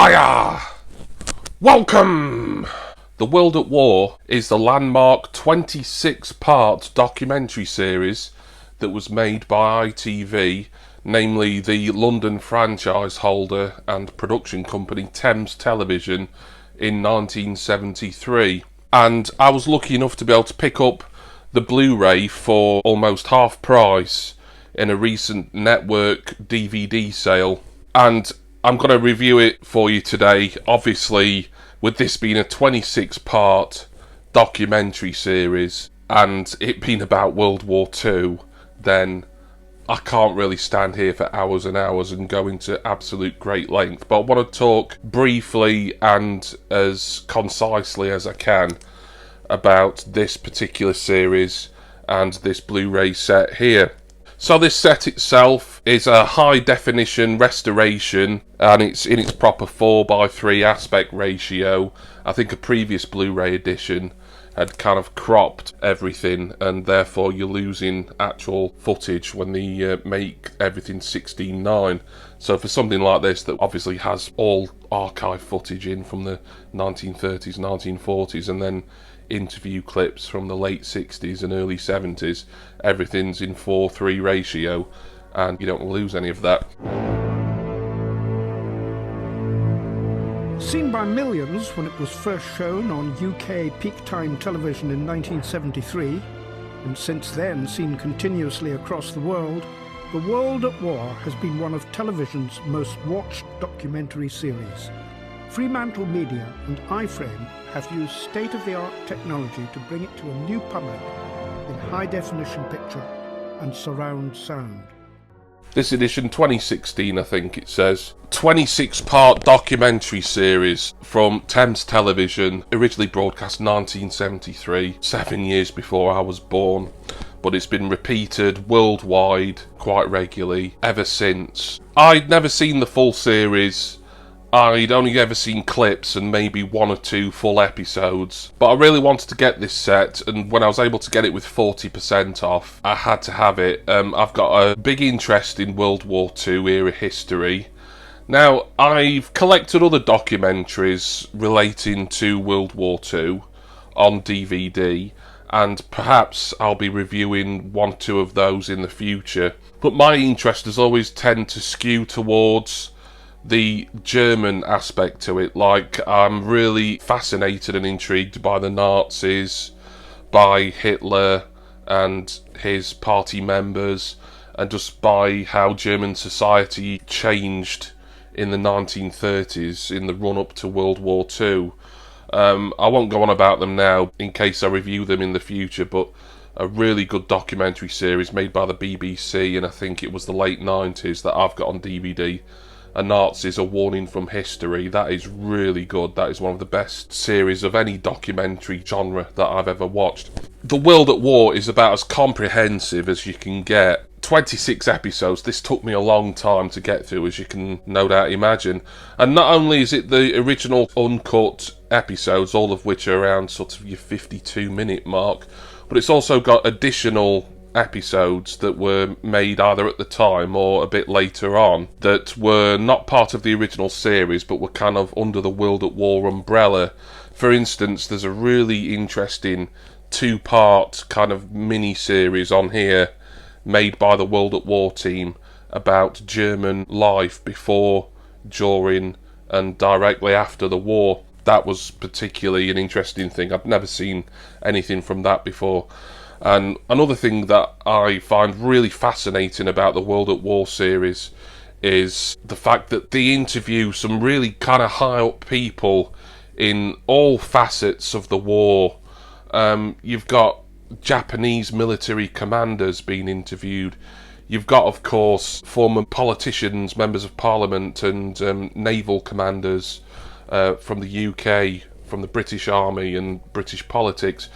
Hiya! Welcome! The World at War is the landmark 26-part documentary series that was made by ITV, namely the London franchise holder and production company Thames Television, in 1973. And I was lucky enough to be able to pick up the Blu-ray for almost half price in a recent network DVD sale. And I'm going to review it for you today. Obviously, with this being a 26-part documentary series and it being about World War II, then I can't really stand here for hours and hours and go into absolute great length. But I want to talk briefly and as concisely as I can about this particular series and this Blu-ray set here. So this set itself is a high definition restoration, and it's in its proper 4:3 aspect ratio. I think a previous Blu-ray edition had kind of cropped everything, and therefore you're losing actual footage when they make everything 16:9. So for something like this that obviously has all archive footage in from the 1930s, 1940s, and then interview clips from the late 60s and early 70s, everything's in 4:3 ratio, and you don't lose any of that. Seen by millions when it was first shown on UK peak time television in 1973, and since then seen continuously across the world, The World at War has been one of television's most watched documentary series. Fremantle Media and iFrame have used state-of-the-art technology to bring it to a new public in high-definition picture and surround sound. This edition, 2016, I think it says. 26-part documentary series from Thames Television, originally broadcast 1973, 7 years before I was born. But it's been repeated worldwide quite regularly ever since. I'd never seen the full series. I'd only ever seen clips and maybe one or two full episodes, but I really wanted to get this set, and when I was able to get it with 40% off, I had to have it. I've got a big interest in World War II era history. Now, I've collected other documentaries relating to World War II on DVD, and perhaps I'll be reviewing one or two of those in the future, but my interest has always tended to skew towards the German aspect to it. Like, I'm really fascinated and intrigued by the Nazis, by Hitler and his party members, and just by how German society changed in the 1930s in the run-up to World War II. I won't go on about them now in case I review them in the future, but a really good documentary series made by the BBC, and I think it was the late 90s, that I've got on DVD. A Nazis, A Warning from History. That is really good. That is one of the best series of any documentary genre that I've ever watched. The World at War is about as comprehensive as you can get. 26 episodes. This took me a long time to get through, as you can no doubt imagine. And not only is it the original uncut episodes, all of which are around sort of your 52-minute mark, but it's also got additional episodes that were made either at the time or a bit later on that were not part of the original series but were kind of under the World at War umbrella. For instance, there's a really interesting 2-part kind of mini-series on here made by the World at War team about German life before, during and directly after the war. That was particularly an interesting thing. I'd never seen anything from that before. And another thing that I find really fascinating about the World at War series is the fact that they interview some really kind of high up people in all facets of the war. You've got Japanese military commanders being interviewed. You've got, of course, former politicians, members of parliament and naval commanders from the UK, from the British Army and British politics.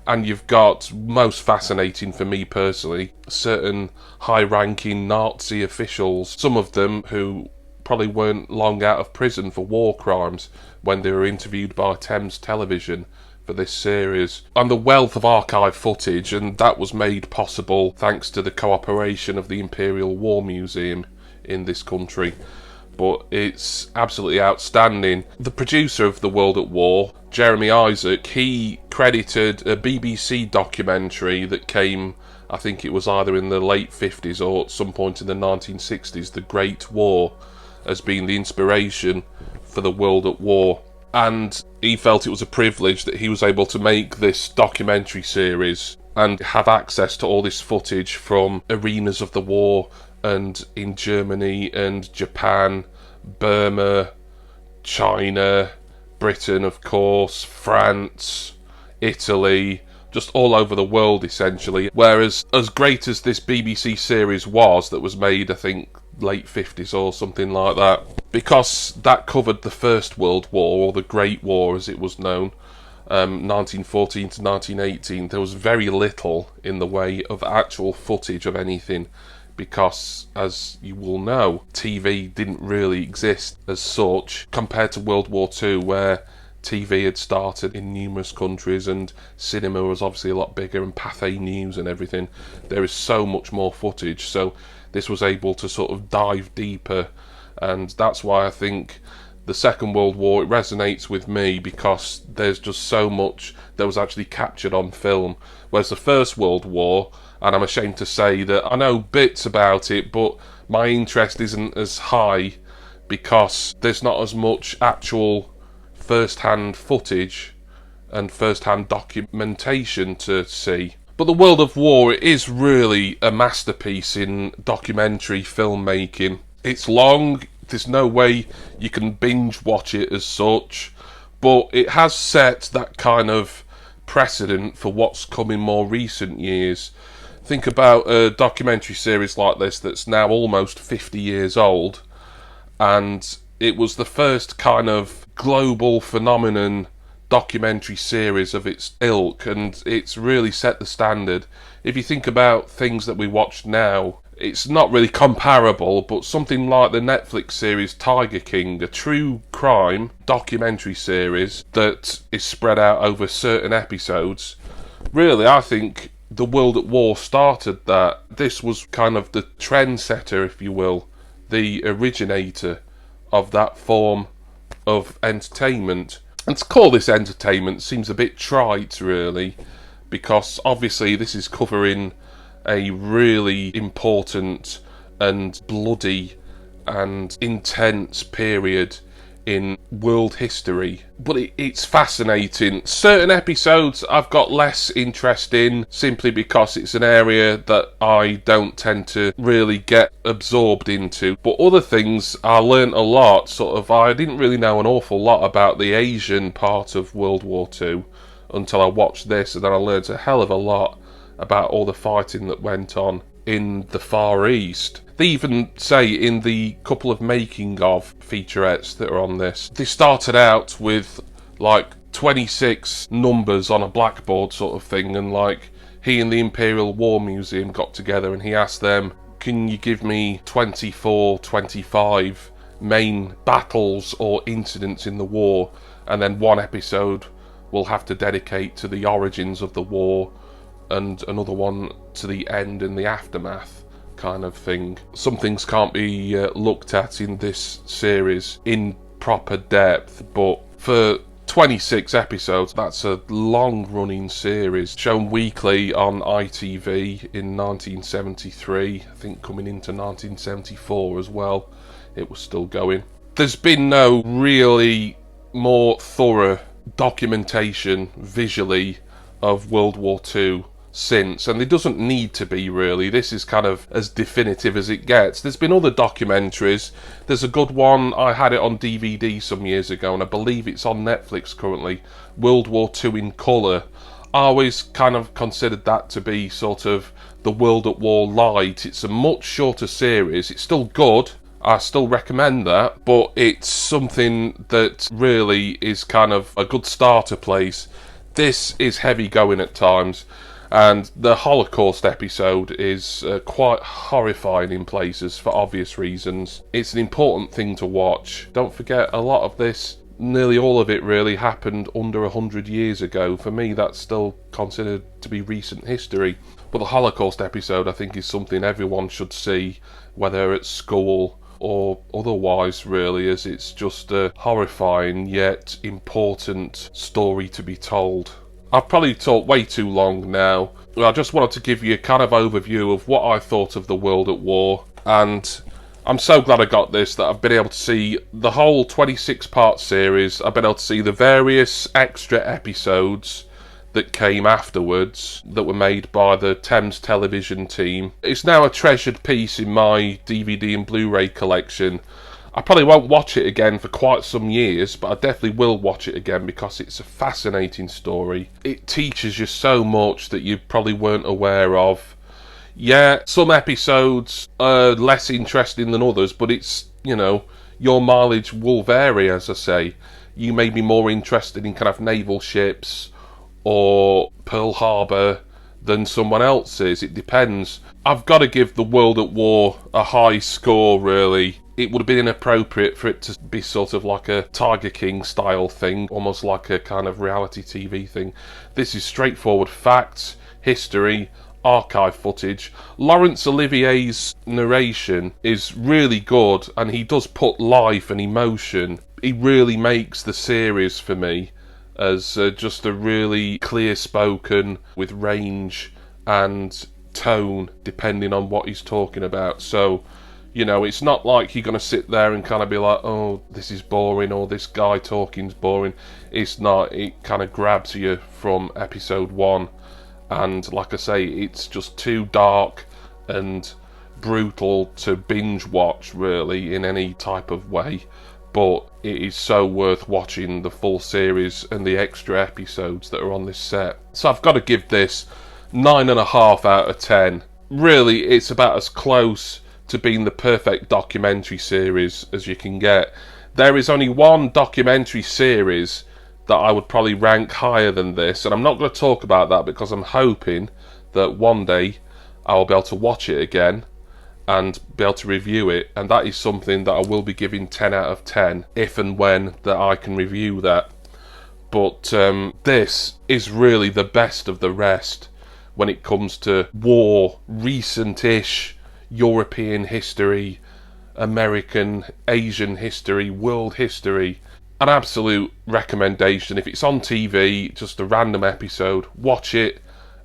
And you've got, most fascinating for me personally, certain high-ranking Nazi officials, some of them who probably weren't long out of prison for war crimes when they were interviewed by Thames Television for this series. And the wealth of archive footage, and that was made possible thanks to the cooperation of the Imperial War Museum in this country. but it's absolutely outstanding. The producer of The World at War, Jeremy Isaac, he credited a BBC documentary that came, I think it was either in the late 50s or at some point in the 1960s, The Great War, as being the inspiration for The World at War. And he felt it was a privilege that he was able to make this documentary series and have access to all this footage from arenas of the war, and in Germany and Japan, Burma, China, Britain of course, France, Italy, just all over the world essentially. Whereas as great as this BBC series was, that was made I think late 50s or something like that, because that covered the First World War, or the Great War as it was known, 1914 to 1918, there was very little in the way of actual footage of anything, because, as you will know, TV didn't really exist as such, compared to World War II, where TV had started in numerous countries and cinema was obviously a lot bigger, and Pathé News and everything. There is so much more footage, so this was able to sort of dive deeper, and that's why I think the Second World War, it resonates with me, because there's just so much that was actually captured on film. Whereas the First World War, and I'm ashamed to say that I know bits about it, but my interest isn't as high because there's not as much actual first-hand footage and first-hand documentation to see. But The World of War is really a masterpiece in documentary filmmaking. It's long, there's no way you can binge watch it as such, but it has set that kind of precedent for what's come in more recent years. Think about a documentary series like this that's now almost 50 years old, and it was the first kind of global phenomenon documentary series of its ilk, and it's really set the standard. If you think about things that we watch now, it's not really comparable, but something like the Netflix series Tiger King, a true crime documentary series that is spread out over certain episodes, really I think The World at War started that. This was kind of the trendsetter, if you will, the originator of that form of entertainment. And to call this entertainment seems a bit trite, really, because obviously this is covering a really important and bloody and intense period in world history. But it's fascinating. Certain episodes I've got less interest in, simply because it's an area that I don't tend to really get absorbed into. But other things I learnt a lot. I didn't really know an awful lot about the Asian part of World War II until I watched this, and then I learnt a hell of a lot about all the fighting that went on in the Far East. They even say in the couple of making of featurettes that are on this, they started out with like 26 numbers on a blackboard sort of thing, and like he and the Imperial War Museum got together and he asked them, can you give me 24, 25 main battles or incidents in the war, and then one episode we'll have to dedicate to the origins of the war, and another one to the end and the aftermath kind of thing. Some things can't be looked at in this series in proper depth, but for 26 episodes, that's a long-running series, shown weekly on ITV in 1973, I think coming into 1974 as well, it was still going. There's been no really more thorough documentation visually of World War II since, and it doesn't need to be really. This is kind of as definitive as it gets. There's been other documentaries. There's a good one, I had it on DVD some years ago and I believe it's on Netflix currently, World War II in Colour. I always kind of considered that to be sort of the World at War light. It's a much shorter series, it's still good, I still recommend that, but it's something that really is kind of a good starter place. This is heavy going at times, and the Holocaust episode is quite horrifying in places for obvious reasons. It's an important thing to watch. Don't forget, a lot of this, nearly all of it really, happened under 100 years ago. For me, that's still considered to be recent history. But the Holocaust episode, I think, is something everyone should see, whether at school or otherwise, really, as it's just a horrifying yet important story to be told. I've probably talked way too long now. I just wanted to give you a kind of overview of what I thought of The World at War, and I'm so glad I got this, that I've been able to see the whole 26-part series. I've been able to see the various extra episodes that came afterwards that were made by the Thames Television team. It's now a treasured piece in my DVD and Blu-ray collection. I probably won't watch it again for quite some years, but I definitely will watch it again because it's a fascinating story. It teaches you so much that you probably weren't aware of. Yeah, some episodes are less interesting than others, but it's, you know, your mileage will vary, as I say. You may be more interested in kind of naval ships or Pearl Harbor than someone else is. It depends. I've got to give The World at War a high score, really. It would have been inappropriate for it to be sort of like a Tiger King style thing, almost like a kind of reality TV thing. This is straightforward facts, history, archive footage. Laurence Olivier's narration is really good, and he does put life and emotion. He really makes the series for me as just a really clear spoken with range and tone depending on what he's talking about. So, you know, it's not like you're going to sit there and kind of be like, oh, this is boring, or this guy talking's boring. It's not. It kind of grabs you from episode 1, and like I say, it's just too dark and brutal to binge watch, really, in any type of way. But it is so worth watching the full series and the extra episodes that are on this set. So I've got to give this 9.5 out of 10. Really, it's about as close to being the perfect documentary series as you can get. There is only one documentary series that I would probably rank higher than this, and I'm not going to talk about that because I'm hoping that one day I'll be able to watch it again and be able to review it, and that is something that I will be giving 10 out of 10 if and when that I can review that. But this is really the best of the rest when it comes to war, recent-ish European history, American, Asian history, world history. An absolute recommendation. If it's on TV, just a random episode, watch it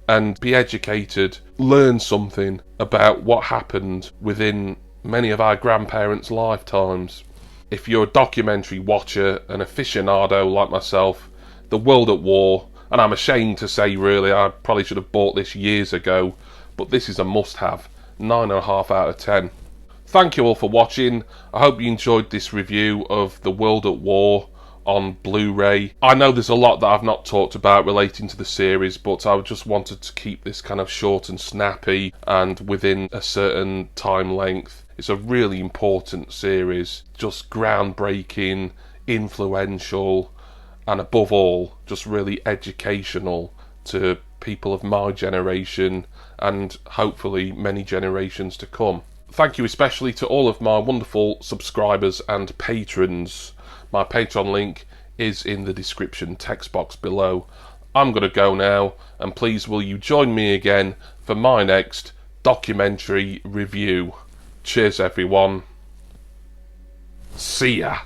and be educated, learn something about what happened within many of our grandparents' lifetimes. If you're a documentary watcher, an aficionado like myself, The World at War, and I'm ashamed to say really, I probably should have bought this years ago, but this is a must-have. 9.5 out of 10. Thank you all for watching. I hope you enjoyed this review of The World at War on Blu-ray. I know there's a lot that I've not talked about relating to the series, but I just wanted to keep this kind of short and snappy and within a certain time length. It's a really important series, just groundbreaking, influential, and above all, just really educational to people of my generation and hopefully many generations to come. Thank you especially to all of my wonderful subscribers and patrons. My Patreon link is in the description text box below. I'm going to go now, and please will you join me again for my next documentary review. Cheers everyone. See ya.